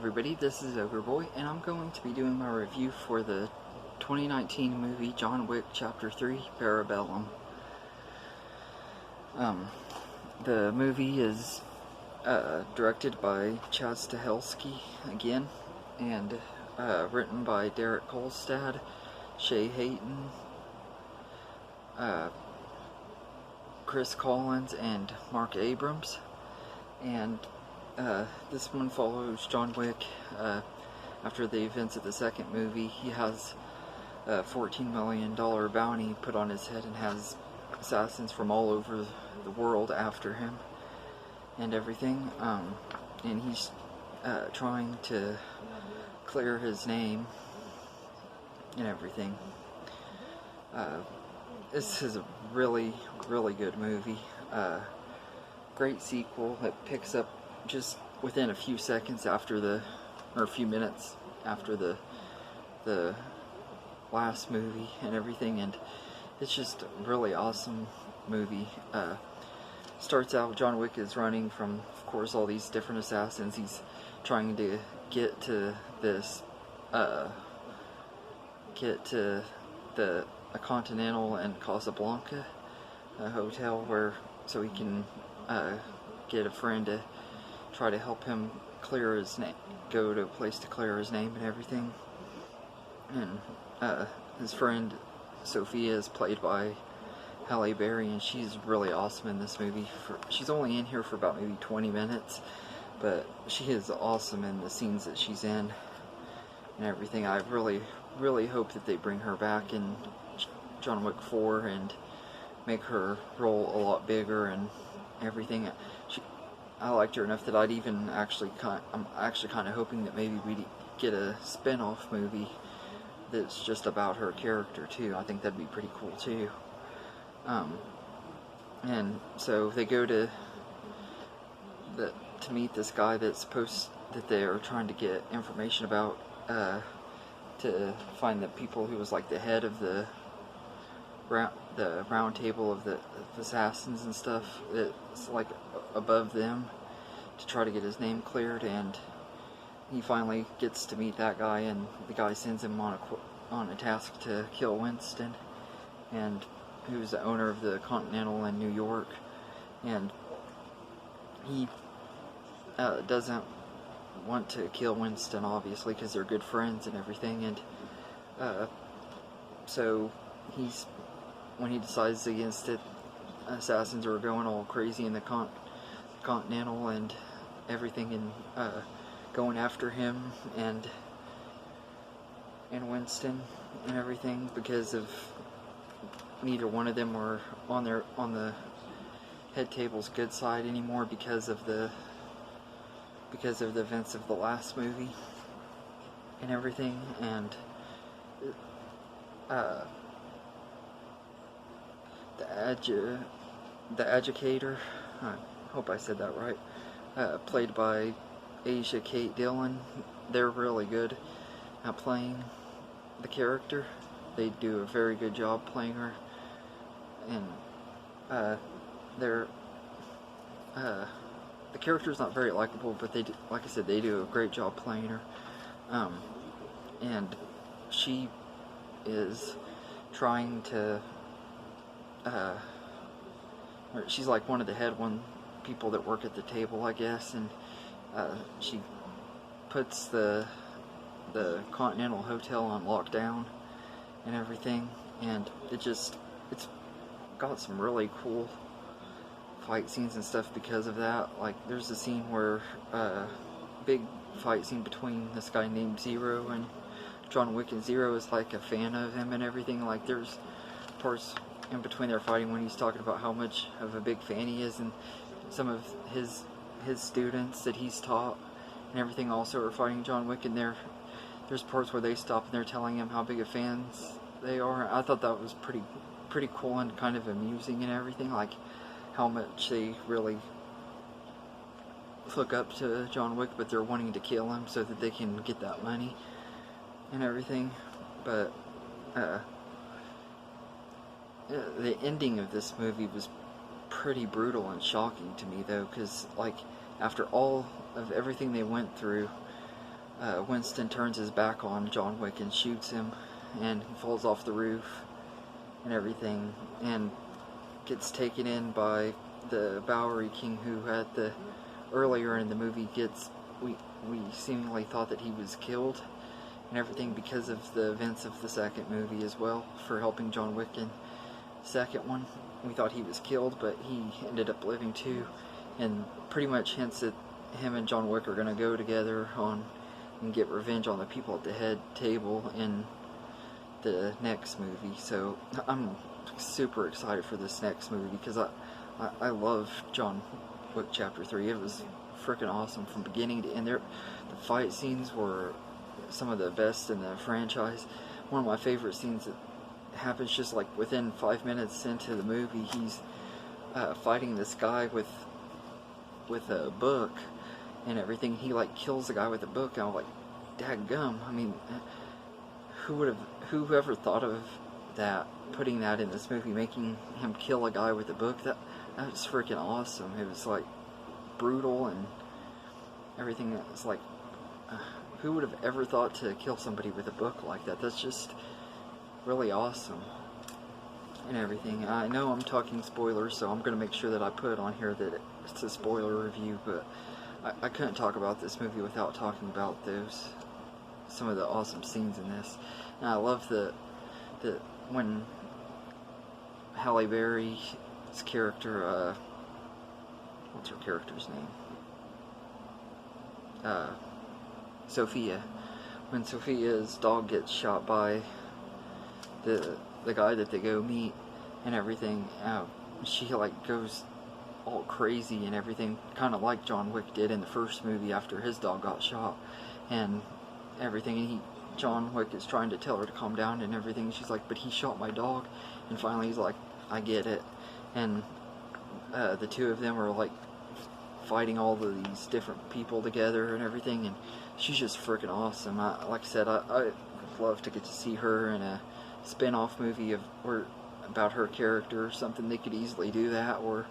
everybody, this is Boy, and I'm going to be doing my review for the 2019 movie John Wick Chapter 3, Parabellum. The movie is directed by Chad Stahelski again, and written by Derek Kolstad, Shay Hayton, Chris Collins, and Mark Abrams. And this one follows John Wick after the events of the second movie. He has a $14 million bounty put on his head and has assassins from all over the world after him and everything. And he's trying to clear his name and everything. This is a really, really good movie. Great sequel that picks up just within a few seconds after or a few minutes after the last movie and everything, and it's just a really awesome movie. Starts out, John Wick is running from, of course, all these different assassins. He's trying to get to this, a Continental and Casablanca hotel so he can get a friend to try to help him clear his name, go to a place to clear his name and everything. And his friend Sophia is played by Halle Berry, and she's really awesome in this movie. She's only in here for about maybe 20 minutes, but she is awesome in the scenes that she's in and everything. I really, really hope that they bring her back in John Wick 4 and make her role a lot bigger and everything. I liked her enough that I'm actually kind of hoping that maybe we'd get a spin-off movie that's just about her character too. I think that'd be pretty cool too. And so they go to meet this guy that they are trying to get information about, to find the people who was like the head of the Roundtable of the assassins and stuff. It's like above them, to try to get his name cleared. And he finally gets to meet that guy, and the guy sends him on a task to kill Winston, and who's the owner of the Continental in New York. And he doesn't want to kill Winston, obviously, because they're good friends and everything. And so when he decides against it, assassins are going all crazy in the Continental and everything, and going after him and Winston and everything, because of neither one of them are on the head table's good side anymore because of the events of the last movie and everything. And the Educator, I hope I said that right, played by Asia Kate Dillon. They're really good at playing the character. They do a very good job playing her, and the character's not very likable, but like I said, they do a great job playing her. And she is trying to she's like one of the head people that work at the table, I guess, and she puts the Continental Hotel on lockdown and everything. And it's got some really cool fight scenes and stuff because of that. Like, there's a scene where big fight scene between this guy named Zero and John Wick, and Zero is like a fan of him and everything. Like, there's parts in between their fighting when he's talking about how much of a big fan he is, and some of his students that he's taught and everything also are fighting John Wick, and there's parts where they stop and they're telling him how big of fans they are. I thought that was pretty cool and kind of amusing and everything, like how much they really look up to John Wick, but they're wanting to kill him so that they can get that money and everything. But the ending of this movie was pretty brutal and shocking to me, though, because like after all of everything they went through, Winston turns his back on John Wick and shoots him, and he falls off the roof and everything, and gets taken in by the Bowery King, who had the earlier in the movie we seemingly thought that he was killed and everything because of the events of the second movie as well, for helping John Wick in the second one. We thought he was killed, but he ended up living too, and pretty much hints that him and John Wick are going to go together and get revenge on the people at the head table in the next movie. So I'm super excited for this next movie because I love John Wick Chapter 3. It was freaking awesome from beginning to end. The fight scenes were some of the best in the franchise. One of my favorite scenes that happens just like within 5 minutes into the movie, he's fighting this guy with a book and everything. He like kills the guy with a book, and I'm like, dadgum. I mean, whoever thought of that, putting that in this movie, making him kill a guy with a book? That was freaking awesome. It was like brutal and everything. It was like, who would have ever thought to kill somebody with a book like that? That's just really awesome and everything. I know I'm talking spoilers, so I'm going to make sure that I put on here that it's a spoiler review, but I couldn't talk about this movie without talking about some of the awesome scenes in this. And I love when Halle Berry's character, what's her character's name? Sophia. When Sophia's dog gets shot by the guy that they go meet and everything, she like goes all crazy and everything, kind of like John Wick did in the first movie after his dog got shot and everything. And John Wick is trying to tell her to calm down and everything. She's like, but he shot my dog. And finally he's like, I get it. And the two of them are like fighting all of these different people together and everything, and she's just freaking awesome. Like I said, I'd love to get to see her in a spin-off movie or about her character or something. They could easily do that, or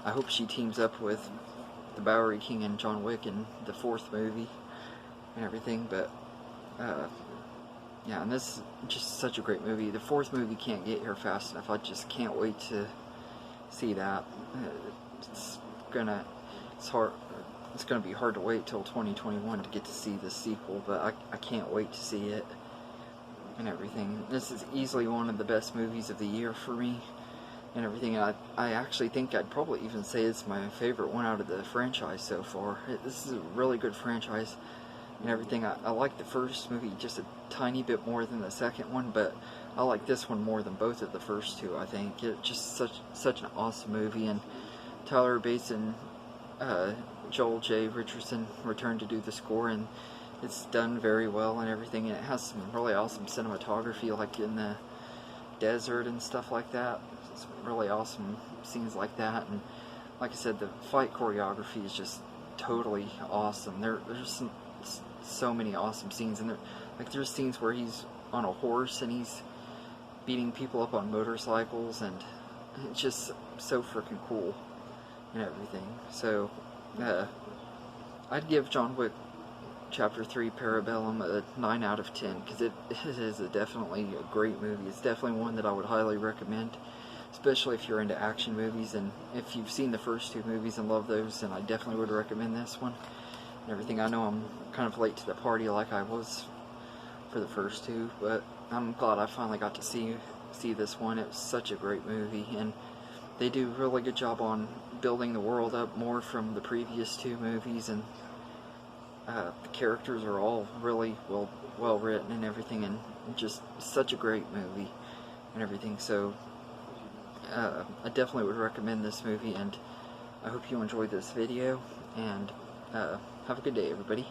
I hope she teams up with the Bowery King and John Wick in the fourth movie and everything. But yeah, and this is just such a great movie. The fourth movie can't get here fast enough. I just can't wait to see that. It's gonna be hard to wait till 2021 to get to see the sequel, but I can't wait to see it and everything. This is easily one of the best movies of the year for me and everything. I actually think I'd probably even say it's my favorite one out of the franchise so far. This is a really good franchise and everything. I like the first movie just a tiny bit more than the second one, but I like this one more than both of the first two, I think. It's just such an awesome movie, and Tyler Bates and Joel J. Richardson returned to do the score, and it's done very well and everything, and it has some really awesome cinematography, like in the desert and stuff like that. It's really awesome scenes like that, and like I said, the fight choreography is just totally awesome. There's so many awesome scenes, and there's scenes where he's on a horse and he's beating people up on motorcycles, and it's just so freaking cool and everything. So I'd give John Wick Chapter 3 Parabellum a 9 out of 10, because it is definitely a great movie. It's definitely one that I would highly recommend, especially if you're into action movies, and if you've seen the first two movies and love those, then I definitely would recommend this one and everything. I know I'm kind of late to the party like I was for the first two, but I'm glad I finally got to see this one. It was such a great movie, and they do a really good job on building the world up more from the previous two movies, and the characters are all really well written and everything, and just such a great movie and everything. So I definitely would recommend this movie, and I hope you enjoyed this video, and have a good day, everybody.